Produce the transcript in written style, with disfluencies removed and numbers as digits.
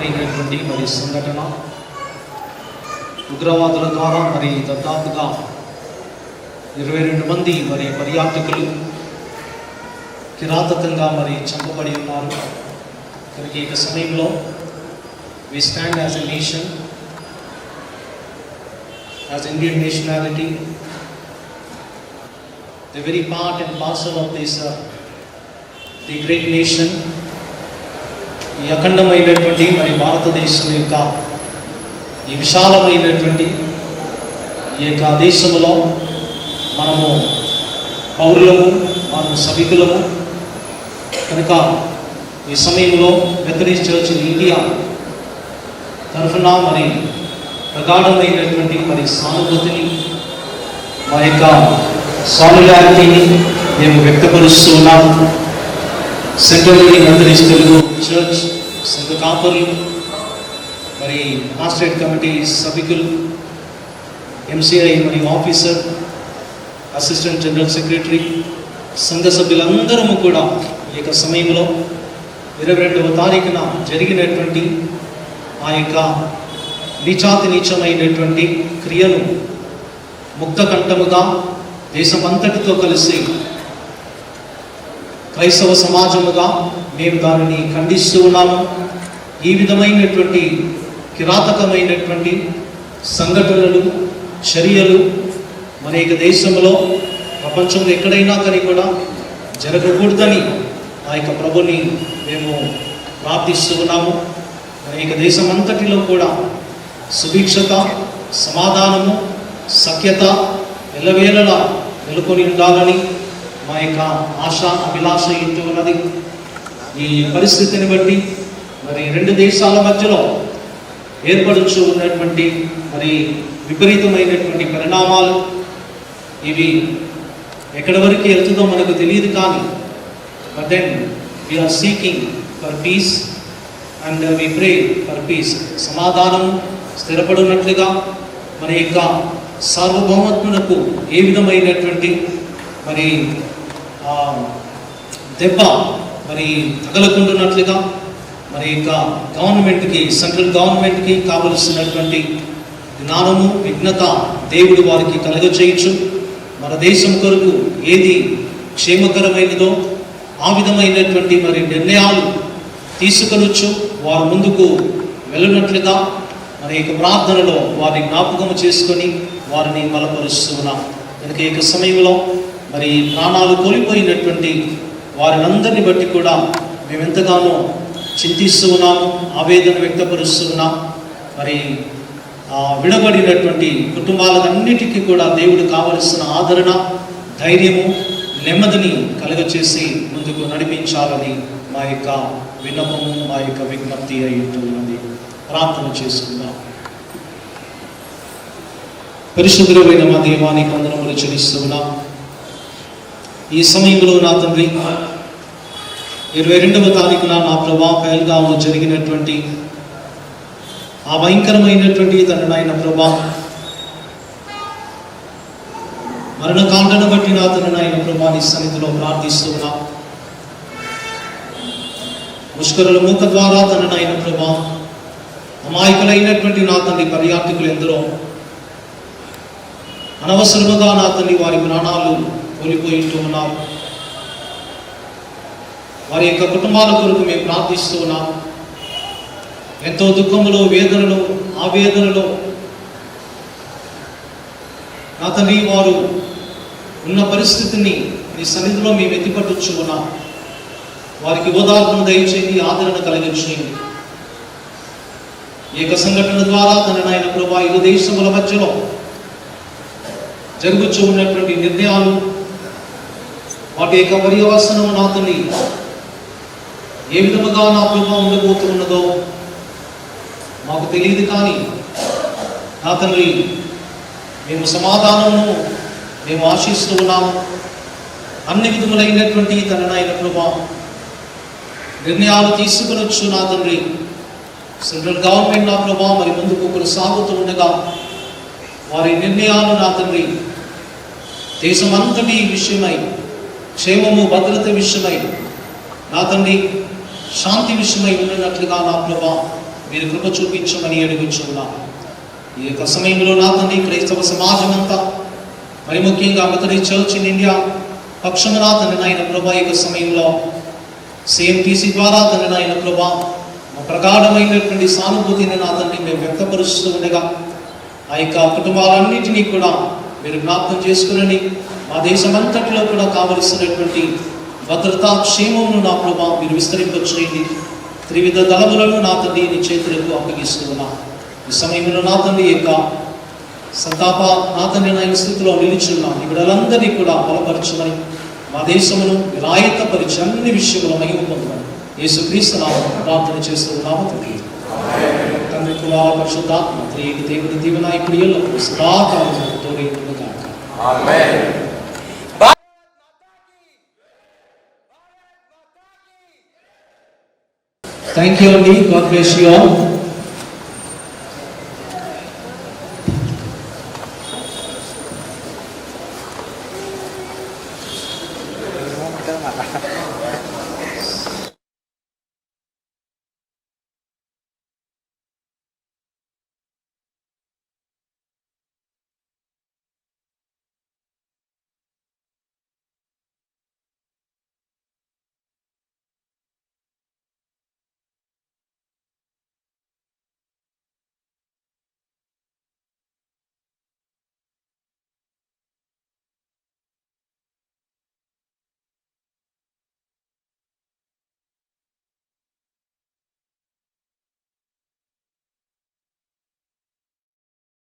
అయినటువంటి మరి సంఘటన ఉగ్రవాదుల ద్వారా మరి దాదాపుగా 22 మంది మరి పర్యాటకులు కిరాతకంగా మరి చంపబడి ఉన్నారు. కనుక ఈ సమయంలో we stand as a nation, as Indian nationality, the very part and parcel of this the great nation. ఈ అఖండమైనటువంటి మరి భారతదేశం యొక్క ఈ విశాలమైనటువంటి ఈ యొక్క దేశంలో మనము పౌరులము, మనము సభికులము. కనుక ఈ సమయంలో మెథడిస్ట్ చర్చ్ ఇన్ ఇండియా తరఫున మరి ప్రగాఢమైనటువంటి మరి సానుభూతిని, మా యొక్క సాలిడారిటీని మేము వ్యక్తపరుస్తూ ఉన్నాము. సెంట్రల్ మెథడిస్ట్ తెలుగు చర్చ్ సంఘ కాపర్లు, మరి పాస్టరేట్ కమిటీ సభ్యులు, ఎంసీఐ మరియు ఆఫీసర్, అసిస్టెంట్ జనరల్ సెక్రటరీ, సంఘ సభ్యులందరము కూడా ఈ యొక్క సమయంలో 22వ తారీఖున జరిగినటువంటి ఆ యొక్క నీచమైనటువంటి క్రియను ముక్తకంఠముగా దేశమంతటితో కలిసి క్రైస్తవ సమాజముగా మేము దానిని ఖండిస్తూ ఉన్నాము. ఈ విధమైనటువంటి కిరాతకమైనటువంటి సంఘటనలు, చర్యలు మన యొక్క దేశంలో, ప్రపంచంలో ఎక్కడైనా కానీ కూడా జరగకూడదని ఆ యొక్క ప్రభుని మేము ప్రార్థిస్తూ ఉన్నాము. మన యొక్క దేశం అంతటిలో కూడా సుభిక్షత, సమాధానము, సఖ్యత ఎల్లవేళలా నెలకొని ఉండాలని మా యొక్క ఆశ, అభిలాష ఇంటూ ఉన్నది. ఈ పరిస్థితిని బట్టి మరి 2 దేశాల మధ్యలో ఏర్పడుచు ఉన్నటువంటి మరి విపరీతమైనటువంటి పరిణామాలు ఇవి ఎక్కడి వరకు వెళ్తుందో మనకు తెలియదు. కానీ but then we are seeking for peace and we pray for peace. సమాధానం స్థిరపడినట్లుగా మన యొక్క సార్వభౌమత్వమునకు ఏ విధమైనటువంటి మరి దెబ్బ మరి తగలకుండానట్లుగా మరి యొక్క గవర్నమెంట్కి, సెంట్రల్ గవర్నమెంట్కి కావలసినటువంటి జ్ఞానము, విఘ్నత దేవుడు వారికి కలగచేయచ్చు. మన దేశం కొరకు ఏది క్షేమకరమైనదో ఆ విధమైనటువంటి మరి నిర్ణయాలు తీసుకొనొచ్చు. వారు ముందుకు వెళ్ళినట్లుగా మన యొక్క ప్రార్థనలో వారిని జ్ఞాపకము చేసుకొని వారిని బలపరుస్తున్నాం. కనుక ఈ యొక్క సమయంలో మరి ప్రాణాలు కోల్పోయినటువంటి వారినందరిని బట్టి కూడా మేము ఎంతగానో చింతిస్తూ ఉన్నాము, ఆవేదన వ్యక్తపరుస్తూ ఉన్నాం. మరి విడబడినటువంటి కుటుంబాలన్నిటికీ కూడా దేవుడు కావలసిన ఆదరణ, ధైర్యము, నెమ్మదిని కలుగచేసి ముందుకు నడిపించాలని మా యొక్క విన్నపము, మా యొక్క విజ్ఞప్తి అయి ఉంటున్నది. ప్రార్థన చేసుకుందాం. పరిశుద్ధుడైన మా దేవానికి వందనములు చెల్లిస్తున్నాం. ఈ సమయంలో నా తండ్రి 22వ తారీఖున నా ప్రభా పహల్గాంలో జరిగినటువంటి ఆ భయంకరమైనటువంటి తననైన ప్రభా మరణకాండను బట్టి నా తననైన ప్రభా నీ సన్నిధిలో ప్రార్థిస్తున్నా. ముష్కరుల మూక ద్వారా తననైన ప్రభా అమాయకులైనటువంటి నా తండ్రి పర్యాటకులు ఎందరో అనవసరముగా నా తండ్రి వారి ప్రాణాలు కోల్పోయి ఉన్నారు. వారి యొక్క కుటుంబాల కొరకు మేము ప్రార్థిస్తూ ఉన్నాం. ఎంతో దుఃఖములో, వేదనలో, ఆవేదనలో నా తండ్రి వారు ఉన్న పరిస్థితిని నీ సన్నిధిలో మేము ఎత్తిపట్టుచు ఉన్నాం. వారికి ఓదార్పును దయచేయండి, ఆదరణ కలిగించేయండి. ఈ యొక్క సంఘటన ద్వారా తననైన ప్రభా ఇరు దేశముల మధ్యలో జరుగుతూ ఉన్నటువంటి నిర్ణయాలు, వాటి యొక్క పర్యవసనం నా తండ్రి ఏ విధముగా నా ప్రభావం ఉండబోతున్నదో మాకు తెలియదు. కానీ నా తండ్రి మేము సమాధానమును మేము ఆశిస్తూ ఉన్నాము. అన్ని విధములైనటువంటి తననైన ప్రభావం నిర్ణయాలు తీసుకునొచ్చు నా తండ్రి. సెంట్రల్ గవర్నమెంట్ నా ప్రభావం మరి ముందుకు కొనసాగుతూ ఉండగా వారి నిర్ణయాలు నా తండ్రి దేశమంతటి విషయమై, క్షేమము, భద్రత విషయమై నా తండ్రి శాంతి విషయమై ఉన్నట్లుగా నా ప్రభా మీరు కృప చూపించమని అడుగుచున్నాం. ఈ యొక్క సమయంలో నా తండ్రి క్రైస్తవ సమాజం అంతా, మరి ముఖ్యంగా మెథడిస్ట్ చర్చ్ ఇన్ ఇండియా పక్షము నా తండ్రి నాయన ప్రభా, ఈ యొక్క సమయంలో CMTC ద్వారా తండ్రి నాయన ప్రభా మా ప్రగాఢమైనటువంటి సానుభూతిని నా తండ్రి మేము వ్యక్తపరుస్తూ ఉండగా ఆ యొక్క కుటుంబాలన్నింటినీ కూడా మీరు జ్ఞాపకం చేసుకుని మా దేశం అంతటిలో కూడా కావలసినటువంటి భద్రతా క్షేమమును నా ప్రభా మీరు విస్తరింపచేయండి. త్రివిధ దళములను నా తండ్రి నీ చేతులకు అప్పగిస్తూ ఉన్నా. ఈ సమయంలో నా తండ్రి యొక్క సంతాప నా తండ్రి నా స్థితిలో నిలిచున్నాం. ఈ బిడ్డలందరినీ కూడా బలపరచమని, మా దేశమును విరాయతపరిచి అన్ని విషయంలో మహిమ పొందమని యేసుక్రీస్తు నామమున ప్రార్థన చేస్తూ ఉన్నాము తండ్రి. తండ్రి కుమార పరిశుద్ధాత్మ త్రియేక దేవుని దీవెన ఇప్పుడు ఎల్లప్పుడూ సదాకాలం తోడై ఉండును గాక. ఆమేన్. Thank you, Andy. God bless you all.